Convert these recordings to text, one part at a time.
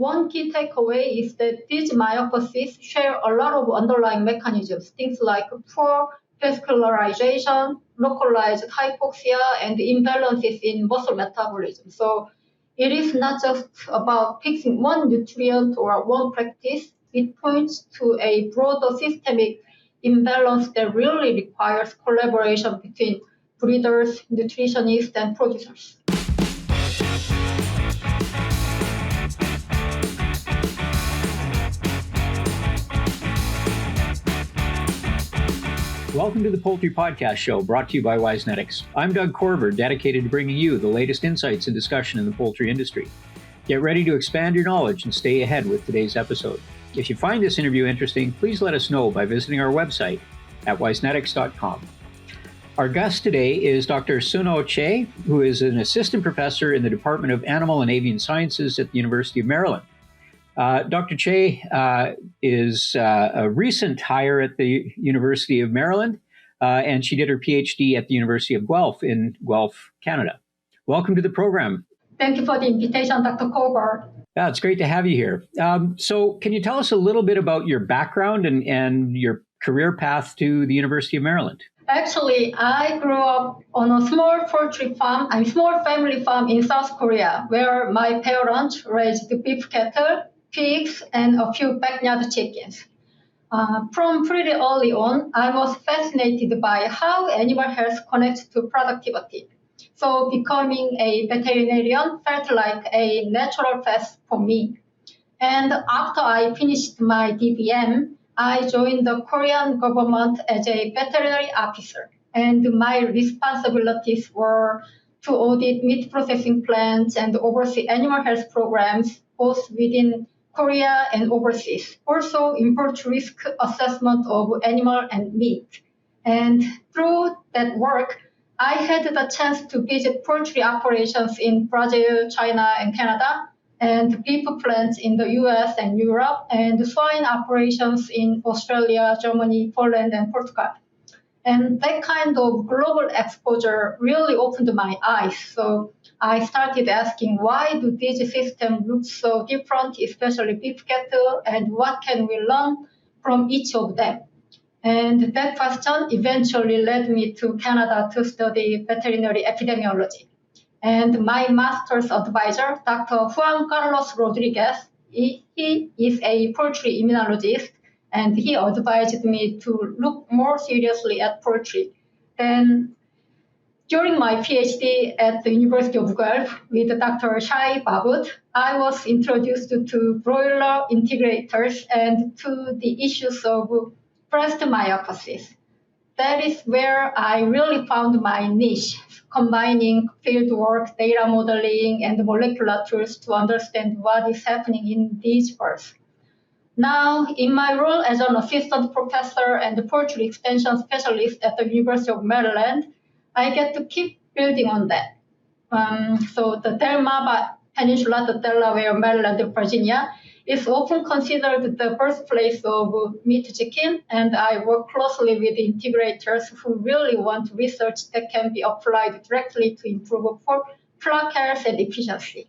one key takeaway is that these myopathies share a lot of underlying mechanisms, things like poor vascularization, localized hypoxia, and imbalances in muscle metabolism. So it is not just about fixing one nutrient or one practice. It points to a broader systemic imbalance that really requires collaboration between breeders, nutritionists, and producers. Welcome to the Poultry Podcast Show, brought to you by Wisenetics. I'm Doug Korver, dedicated to bringing you the latest insights and discussion in the poultry industry. Get ready to expand your knowledge and stay ahead with today's episode. If you find this interview interesting, please let us know by visiting our website at wisenetics.com. Our guest today is Dr. Sunoh Che, who is an assistant professor in the Department of Animal and Avian Sciences at the University of Maryland. Dr. Che is a recent hire at the University of Maryland, and she did her PhD at the University of Guelph in Guelph, Canada. Welcome to the program. Thank you for the invitation, Dr. Korver. Yeah, it's great to have you here. So can you tell us a little bit about your background and your career path to the University of Maryland? Actually, I grew up on a small poultry farm, small family farm in South Korea, where my parents raised beef cattle, pigs, and a few backyard chickens. From pretty early on, I was fascinated by how animal health connects to productivity. So becoming a veterinarian felt like a natural path for me. And after I finished my DVM, I joined the Korean government as a veterinary officer. And my responsibilities were to audit meat processing plants and oversee animal health programs, both within Korea and overseas. Also, import risk assessment of animal and meat. And through that work, I had the chance to visit poultry operations in Brazil, China, and Canada, and beef plants in the US and Europe, and swine operations in Australia, Germany, Poland, and Portugal. And that kind of global exposure really opened my eyes. So I started asking, why do these systems look so different, especially beef cattle, and what can we learn from each of them? And that question eventually led me to Canada to study veterinary epidemiology. And my master's advisor, Dr. Juan Carlos Rodriguez, he is a poultry immunologist, and he advised me to look more seriously at poultry. Then, during my PhD at the University of Guelph with Dr. Shai Babut, I was introduced to broiler integrators and to the issues of breast myopathies. That is where I really found my niche, combining fieldwork, data modeling, and molecular tools to understand what is happening in these birds. Now, in my role as an assistant professor and poultry extension specialist at the University of Maryland, I get to keep building on that. So the Delmarva Peninsula, the Delaware, Maryland, and Virginia, is often considered the birthplace of meat chicken, and I work closely with integrators who really want research that can be applied directly to improve flock health and efficiency.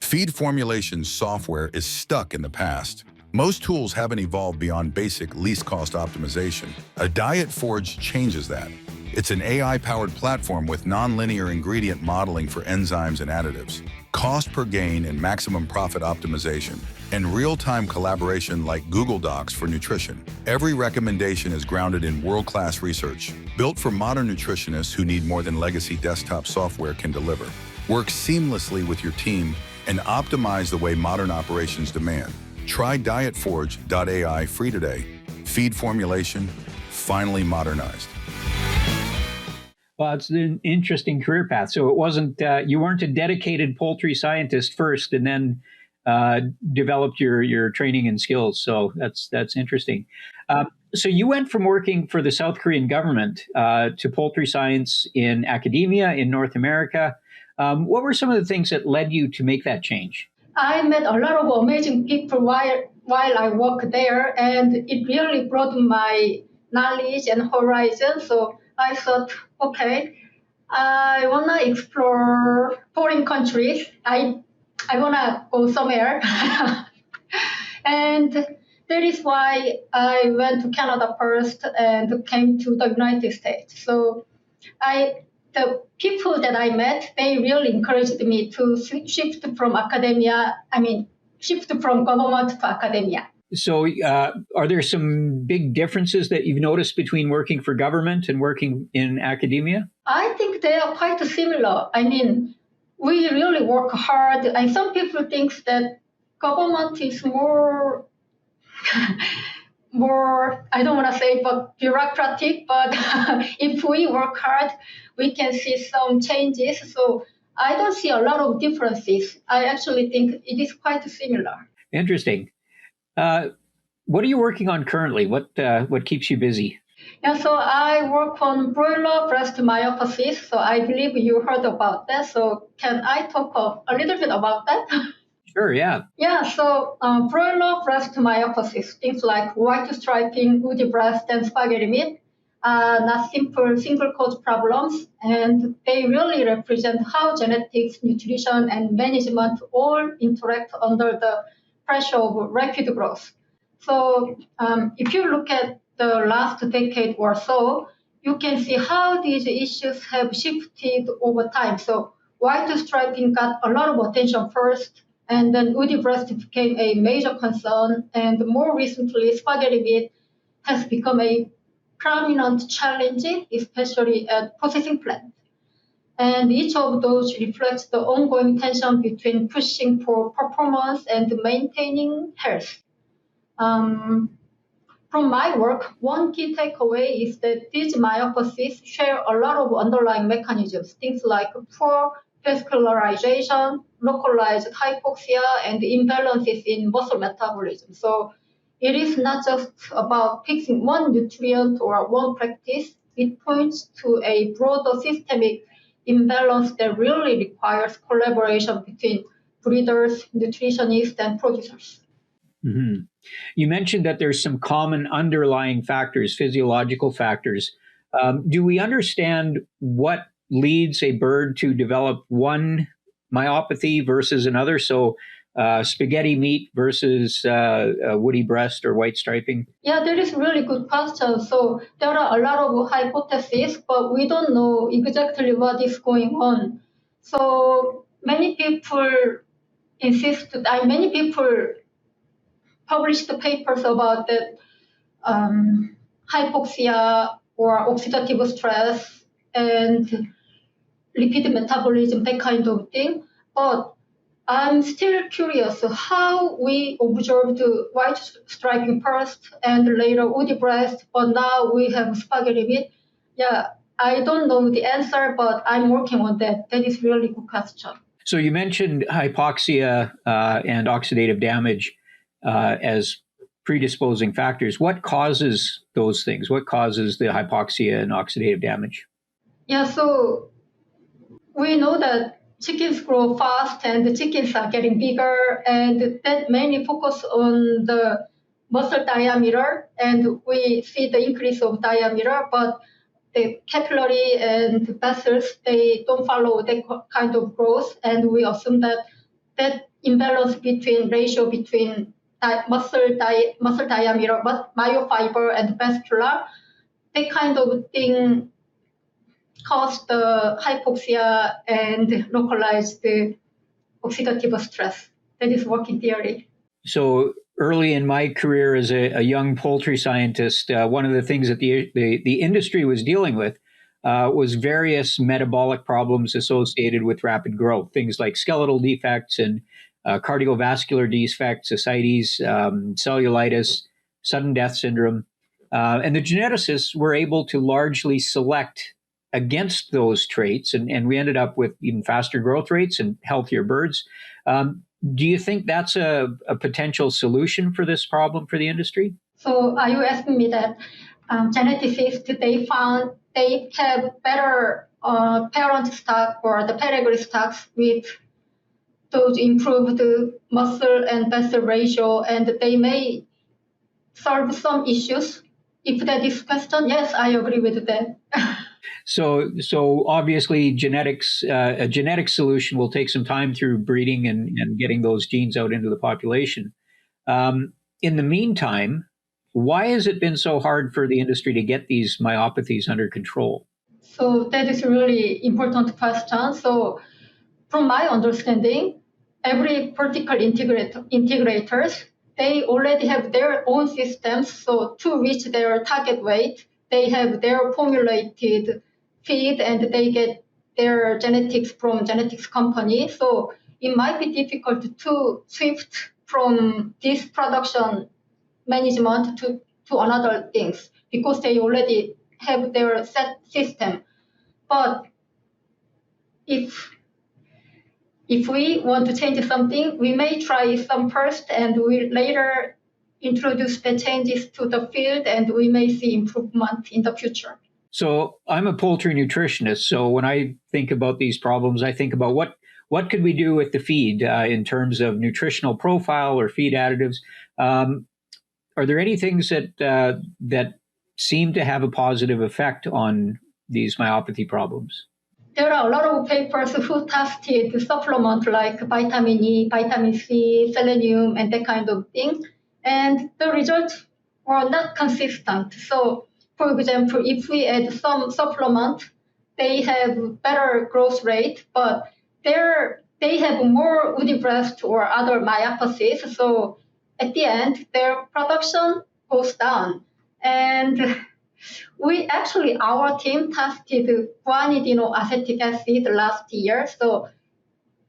Feed formulation software is stuck in the past. Most tools haven't evolved beyond basic least cost optimization. A Diet Forge changes that. It's an AI-powered platform with nonlinear ingredient modeling for enzymes and additives, cost per gain and maximum profit optimization, and real-time collaboration like Google Docs for nutrition. Every recommendation is grounded in world-class research, built for modern nutritionists who need more than legacy desktop software can deliver. Work seamlessly with your team and optimize the way modern operations demand. Try dietforge.ai free today. Feed formulation, finally modernized. Well, it's an interesting career path. So it wasn't, you weren't a dedicated poultry scientist first and then developed your training and skills. So that's interesting. So you went from working for the South Korean government to poultry science in academia in North America. What were some of the things that led you to make that change? I met a lot of amazing people while I worked there, and it really broadened my knowledge and horizon. So I thought, okay, I want to explore foreign countries. I I want to go somewhere. And that is why I went to Canada first and came to the United States. So the people that I met, they really encouraged me to shift from government to academia. So are there some big differences that you've noticed between working for government and working in academia? I think they are quite similar. I mean, we really work hard, and some people think that government is more, I don't want to say, but bureaucratic. But if we work hard, we can see some changes. So I don't see a lot of differences. I actually think it is quite similar. Interesting. What are you working on currently? What keeps you busy? Yeah, so I work on broiler breast myopathies. So I believe you heard about that. So can I talk a little bit about that? Sure, yeah. Yeah, so broiler breast myopathies, things like white striping, woody breast, and spaghetti meat, are not simple single cause problems, and they really represent how genetics, nutrition, and management all interact under the pressure of rapid growth. So if you look at the last decade or so, you can see how these issues have shifted over time. So white striping got a lot of attention first, and then woody breast became a major concern, and more recently, spaghetti meat has become a prominent challenge, especially at processing plants. And each of those reflects the ongoing tension between pushing for performance and maintaining health. Um, from my work, one key takeaway is that these myopathies share a lot of underlying mechanisms, things like poor vascularization, localized hypoxia, and imbalances in muscle metabolism. So it is not just about fixing one nutrient or one practice. It points to a broader systemic imbalance that really requires collaboration between breeders, nutritionists, and producers. Mm-hmm. You mentioned that there's some common underlying factors, physiological factors. Do we understand what leads a bird to develop one myopathy versus another? So spaghetti meat versus woody breast or white striping? Yeah, that is really good question. So there are a lot of hypotheses, but we don't know exactly what is going on. So many people many people published papers about that hypoxia or oxidative stress and lipid metabolism, that kind of thing. But I'm still curious how we observed white striping first and later woody breast, but now we have spaghetti meat. Yeah, I don't know the answer, but I'm working on that. That is really good question. So you mentioned hypoxia and oxidative damage as predisposing factors. What causes those things? What causes the hypoxia and oxidative damage? Yeah, so we know that chickens grow fast and the chickens are getting bigger, and that mainly focus on the muscle diameter, and we see the increase of diameter, but the capillary and vessels, they don't follow that kind of growth, and we assume that that imbalance ratio between muscle diameter, myofiber, and vascular, that kind of thing caused the hypoxia and localized the oxidative stress. That is working theory. So early in my career as a young poultry scientist, one of the things that the industry was dealing with was various metabolic problems associated with rapid growth, things like skeletal defects and cardiovascular defects, ascites, cellulitis, sudden death syndrome. And the geneticists were able to largely select against those traits, and we ended up with even faster growth rates and healthier birds. Do you think that's a potential solution for this problem for the industry? So are you asking me that geneticists, they found they have better parent stock or the pedigree stocks with those improved muscle and vessel ratio, and they may solve some issues? If that is question, yes, I agree with that. So obviously genetics, a genetic solution will take some time through breeding and getting those genes out into the population. In the meantime, why has it been so hard for the industry to get these myopathies under control? So that is a really important question. So from my understanding, every vertical integrators, they already have their own systems. So to reach their target weight, they have their formulated feed and they get their genetics from genetics company. So it might be difficult to shift from this production management to another things because they already have their set system. But if we want to change something, we may try some first and we later introduce the changes to the field and we may see improvement in the future. So I'm a poultry nutritionist. So when I think about these problems, I think about what could we do with the feed in terms of nutritional profile or feed additives. Are there any things that seem to have a positive effect on these myopathy problems? There are a lot of papers who tested supplements like vitamin E, vitamin C, selenium, and that kind of thing. And the results were not consistent. So, for example, if we add some supplement, they have better growth rate, but they have more woody breast or other myopathies. So at the end, their production goes down. And our team tested guanidino acetic acid last year. So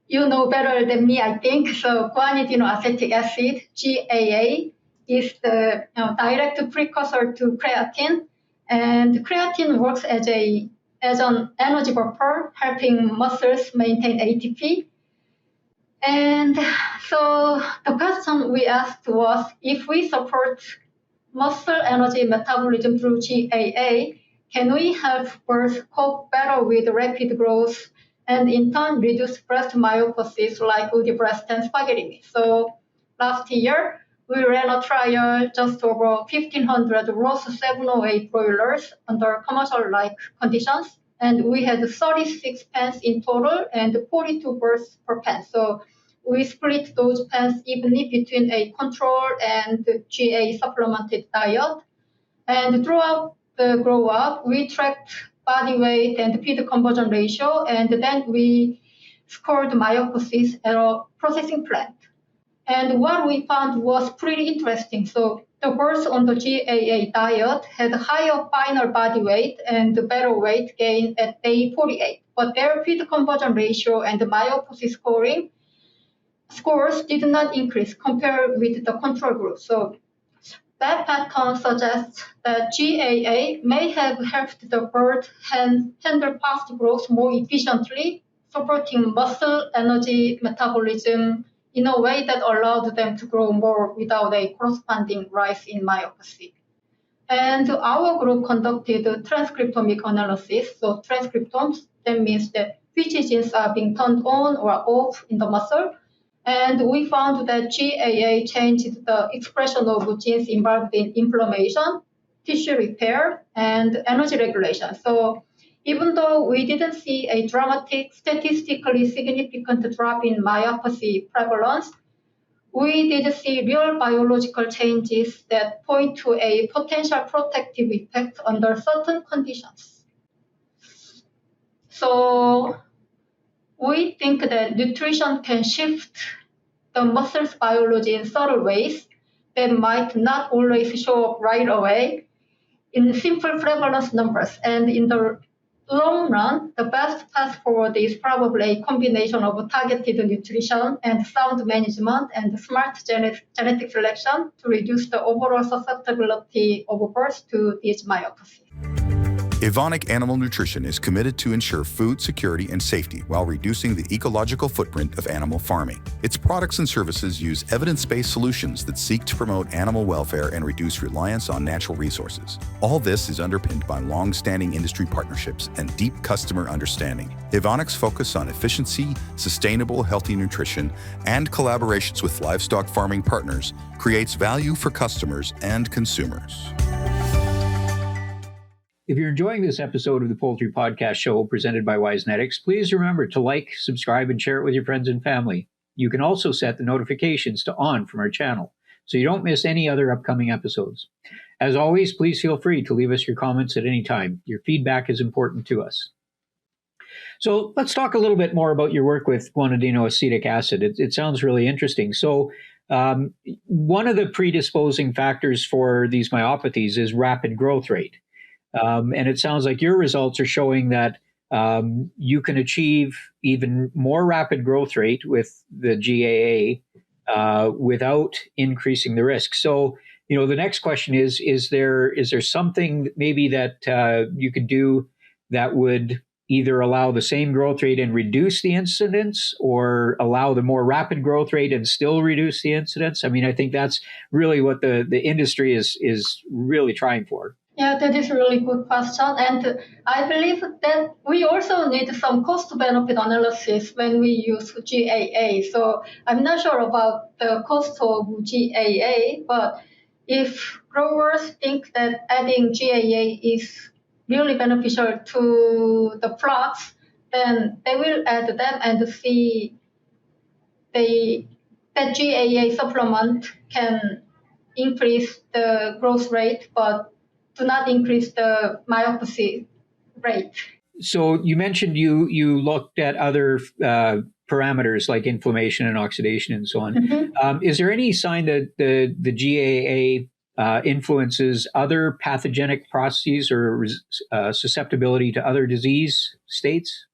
you know better than me, I think. So guanidino acetic acid, GAA, is the direct precursor to creatine. And creatine works as an energy buffer, helping muscles maintain ATP. And so the question we asked was, if we support muscle energy metabolism through GAA, can we help birds cope better with rapid growth and in turn reduce breast myopathies like woody breast and spaghetti? So last year, we ran a trial just over 1,500 Ross 708 broilers under commercial-like conditions, and we had 36 pens in total and 42 birds per pen. So we split those pens evenly between a control and GA supplemented diet. And throughout the grow up, we tracked body weight and feed conversion ratio, and then we scored myopathies at a processing plant. And what we found was pretty interesting. So the birds on the GAA diet had higher final body weight and better weight gain at day 48, but their feed conversion ratio and the myopathy scores did not increase compared with the control group. So that pattern suggests that GAA may have helped the bird handle fast growth more efficiently, supporting muscle energy metabolism in a way that allowed them to grow more without a corresponding rise in myopathy. And our group conducted transcriptomic analysis. So transcriptomes, that means that which genes are being turned on or off in the muscle. And we found that GAA changed the expression of genes involved in inflammation, tissue repair, and energy regulation. So even though we didn't see a dramatic, statistically significant drop in myopathy prevalence, we did see real biological changes that point to a potential protective effect under certain conditions. So we think that nutrition can shift the muscle's biology in subtle ways that might not always show up right away in simple prevalence numbers. And in the long run, the best path forward is probably a combination of targeted nutrition and sound management and smart genetic selection to reduce the overall susceptibility of birds to these myopathies. Evonik Animal Nutrition is committed to ensure food security and safety while reducing the ecological footprint of animal farming. Its products and services use evidence-based solutions that seek to promote animal welfare and reduce reliance on natural resources. All this is underpinned by long-standing industry partnerships and deep customer understanding. Evonik's focus on efficiency, sustainable, healthy nutrition, and collaborations with livestock farming partners creates value for customers and consumers. If you're enjoying this episode of the Poultry Podcast Show presented by WiseNetics, please remember to like, subscribe, and share it with your friends and family. You can also set the notifications to on from our channel so you don't miss any other upcoming episodes. As always, please feel free to leave us your comments at any time. Your feedback is important to us. So let's talk a little bit more about your work with guanidinoacetic acid. It sounds really interesting. So one of the predisposing factors for these myopathies is rapid growth rate. And it sounds like your results are showing that you can achieve even more rapid growth rate with the GAA without increasing the risk. So, the next question is there something maybe that you could do that would either allow the same growth rate and reduce the incidence, or allow the more rapid growth rate and still reduce the incidence? I mean, I think that's really what the industry is really trying for. Yeah, that is a really good question. And I believe that we also need some cost-benefit analysis when we use GAA. So I'm not sure about the cost of GAA, but if growers think that adding GAA is really beneficial to the flocks, then they will add them and see that GAA supplement can increase the growth rate, but do not increase the myopathy rate. So you mentioned you looked at other parameters like inflammation and oxidation and so on. Mm-hmm. Is there any sign that the GAA influences other pathogenic processes or susceptibility to other disease states?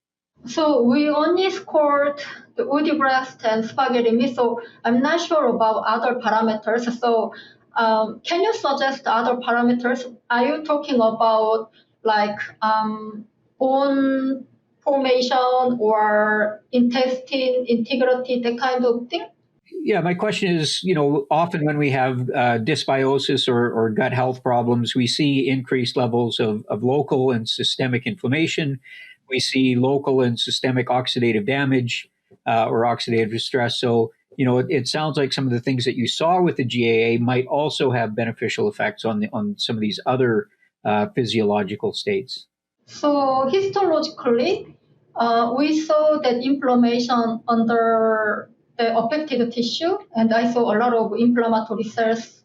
So we only scored the woody breast and spaghetti meat, so I'm not sure about other parameters. So can you suggest other parameters? Are you talking about like bone formation or intestine integrity, that kind of thing? Yeah, my question is, often when we have dysbiosis or gut health problems, we see increased levels of local and systemic inflammation. We see local and systemic oxidative damage or oxidative stress. So, it sounds like some of the things that you saw with the GAA might also have beneficial effects on some of these other physiological states. So histologically, we saw that inflammation under the affected tissue, and I saw a lot of inflammatory cells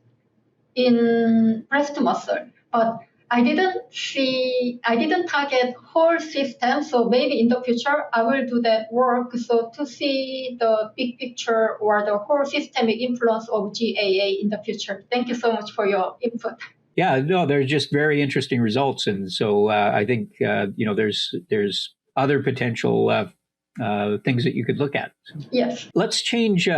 in breast muscle. But I didn't target whole system, so maybe in the future I will do that work so to see the big picture or the whole systemic influence of GAA in the future. Thank you so much for your input. Yeah, no, they're just very interesting results, and so I think there's other potential things that you could look at. Yes. Let's change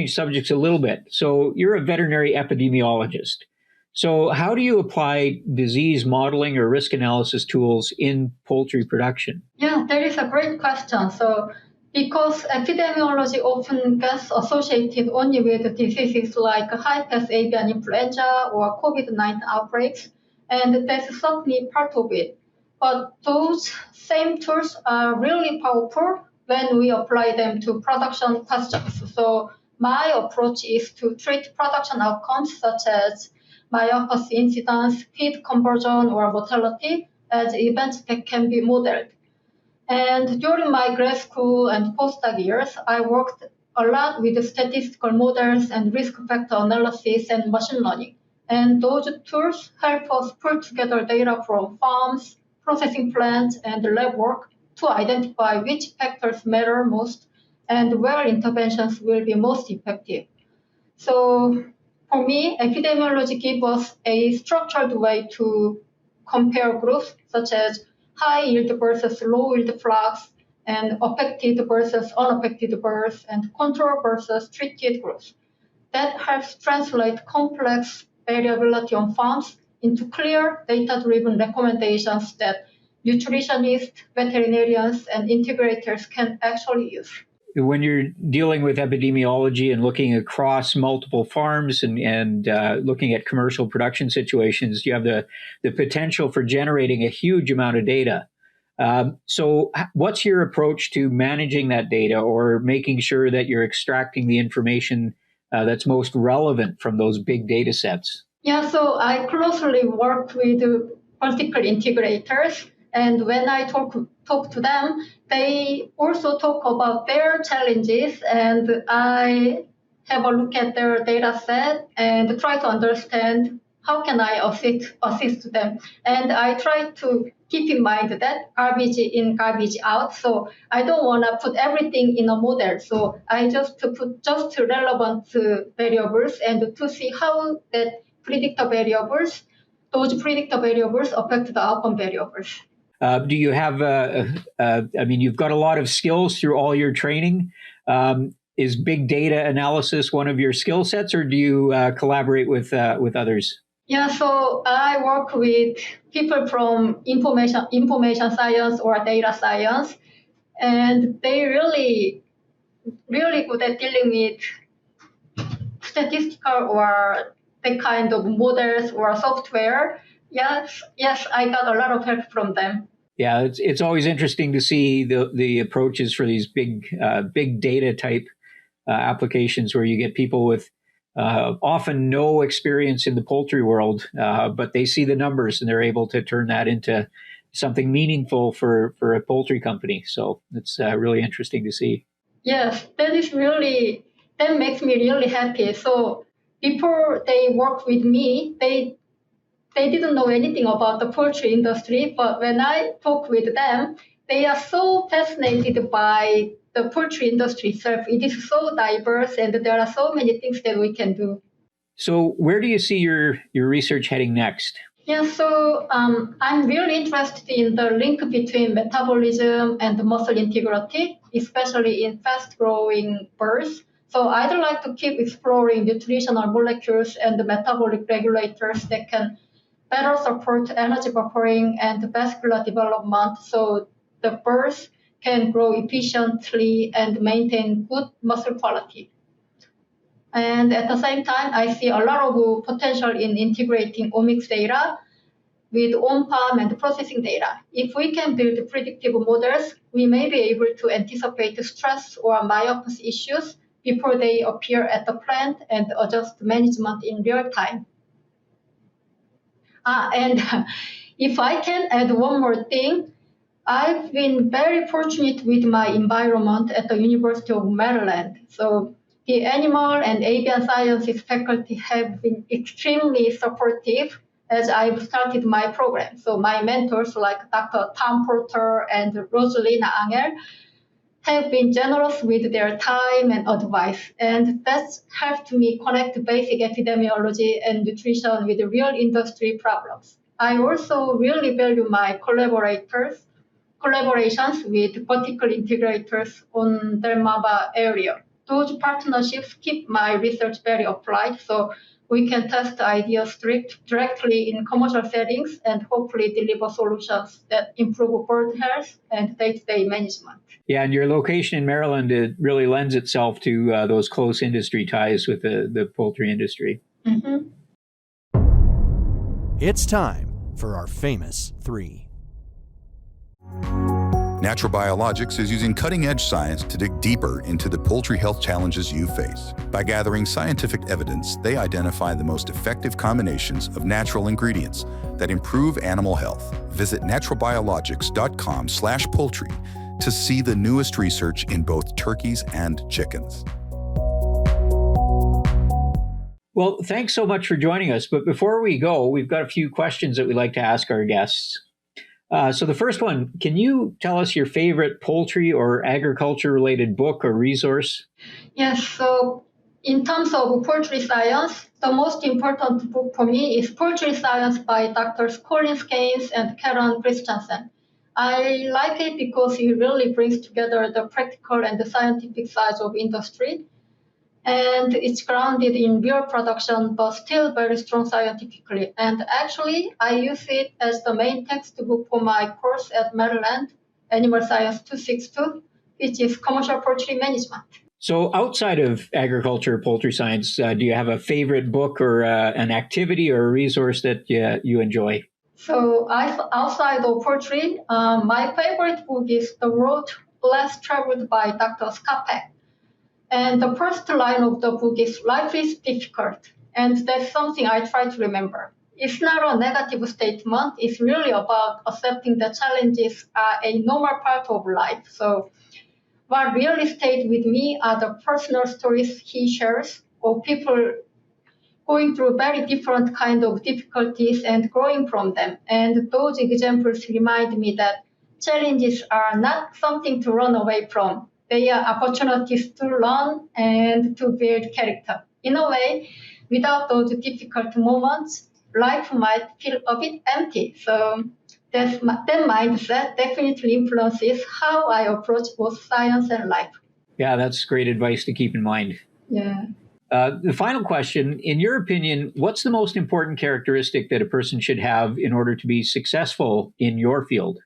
subjects a little bit. So you're a veterinary epidemiologist. So how do you apply disease modeling or risk analysis tools in poultry production? Yeah, that is a great question. So because epidemiology often gets associated only with diseases like high-path avian influenza or COVID-19 outbreaks, and that's certainly part of it. But those same tools are really powerful when we apply them to production questions. So my approach is to treat production outcomes such as myopathy incidence, feed conversion, or mortality as events that can be modeled. And during my grad school and postdoc years, I worked a lot with statistical models and risk factor analysis and machine learning. And those tools help us pull together data from farms, processing plants, and lab work to identify which factors matter most and where interventions will be most effective. So for me, epidemiology gives us a structured way to compare groups such as high yield versus low yield flocks and affected versus unaffected birds and control versus treated groups. That helps translate complex variability on farms into clear data-driven recommendations that nutritionists, veterinarians, and integrators can actually use. When you're dealing with epidemiology and looking across multiple farms and looking at commercial production situations, you have the potential for generating a huge amount of data. So what's your approach to managing that data or making sure that you're extracting the information that's most relevant from those big data sets? Yeah, so I closely worked with vertical integrators. And when I talk to them, they also talk about their challenges, and I have a look at their data set and try to understand how can I assist them. And I try to keep in mind that garbage in, garbage out. So I don't want to put everything in a model. So I just to put just relevant variables and to see how that those predictor variables affect the outcome variables. Do you have, I mean, you've got a lot of skills through all your training. Is big data analysis one of your skill sets, or do you collaborate with others? Yeah, so I work with people from information science or data science, and they really good at dealing with statistical or the kind of models or software. Yes, I got a lot of help from them. Yeah, it's always interesting to see the approaches for these big data type applications where you get people with often no experience in the poultry world, but they see the numbers and they're able to turn that into something meaningful for a poultry company. So it's really interesting to see. Yes, that makes me really happy. So before they work with me, they didn't know anything about the poultry industry, but when I talk with them, they are so fascinated by the poultry industry itself. It is so diverse, and there are so many things that we can do. So where do you see your research heading next? Yeah, so I'm really interested in the link between metabolism and muscle integrity, especially in fast-growing birds. So I'd like to keep exploring nutritional molecules and the metabolic regulators that can better support energy buffering and vascular development so the birds can grow efficiently and maintain good muscle quality. And at the same time, I see a lot of potential in integrating omics data with on-farm and processing data. If we can build predictive models, we may be able to anticipate stress or myopathy issues before they appear at the plant and adjust management in real time. And if I can add one more thing, I've been very fortunate with my environment at the University of Maryland. So the animal and avian sciences faculty have been extremely supportive as I've started my program. So my mentors like Dr. Tom Porter and Rosalina Angel have been generous with their time and advice. And that's helped me connect basic epidemiology and nutrition with real industry problems. I also really value my collaborations with vertical integrators on the Maba area. Those partnerships keep my research very applied, so we can test ideas directly in commercial settings and hopefully deliver solutions that improve bird health and day-to-day management. Yeah, and your location in Maryland, it really lends itself to those close industry ties with the poultry industry. Mm-hmm. It's time for our famous three. Natural Biologics is using cutting-edge science to dig deeper into the poultry health challenges you face. By gathering scientific evidence, they identify the most effective combinations of natural ingredients that improve animal health. Visit naturalbiologics.com/poultry to see the newest research in both turkeys and chickens. Well, thanks so much for joining us. But before we go, we've got a few questions that we like to ask our guests. So the first one, can you tell us your favorite poultry or agriculture-related book or resource? Yes, so in terms of poultry science, the most important book for me is Poultry Science by Drs. Colin Skanes and Karen Christensen. I like it because it really brings together the practical and the scientific sides of industry. And it's grounded in real production, but still very strong scientifically. And actually, I use it as the main textbook for my course at Maryland, Animal Science 262, which is commercial poultry management. So outside of agriculture, poultry science, do you have a favorite book or an activity or a resource that you enjoy? So outside of poultry, my favorite book is The Road Less Traveled by Dr. Scott Peck. And the first line of the book is "Life is difficult," and that's something I try to remember. it's not a negative statement. It's really about accepting that challenges are a normal part of life. So what really stayed with me are the personal stories he shares of people going through very different kind of difficulties and growing from them. And those examples remind me that challenges are not something to run away from. They are opportunities to learn and to build character. In a way, without those difficult moments, life might feel a bit empty. So that mindset definitely influences how I approach both science and life. Yeah, that's great advice to keep in mind. Yeah. The final question, in your opinion, what's the most important characteristic that a person should have in order to be successful in your field?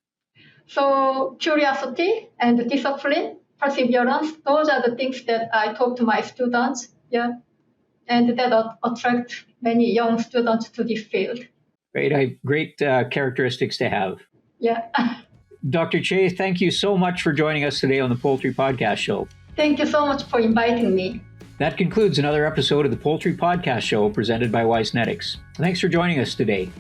So curiosity and discipline, perseverance, those are the things that I talk to my students. Yeah. And that attract many young students to this field. Great characteristics to have. Yeah. Dr. Che, thank you so much for joining us today on the Poultry Podcast Show. Thank you so much for inviting me. That concludes another episode of the Poultry Podcast Show presented by Wisenetics. Thanks for joining us today.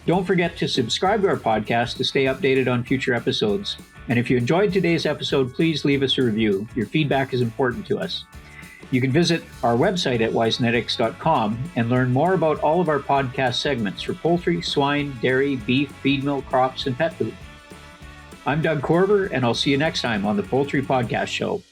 Don't forget to subscribe to our podcast to stay updated on future episodes. And if you enjoyed today's episode, please leave us a review. Your feedback is important to us. You can visit our website at wisenetics.com and learn more about all of our podcast segments for poultry, swine, dairy, beef, feed mill, crops, and pet food. I'm Doug Corver, and I'll see you next time on the Poultry Podcast Show.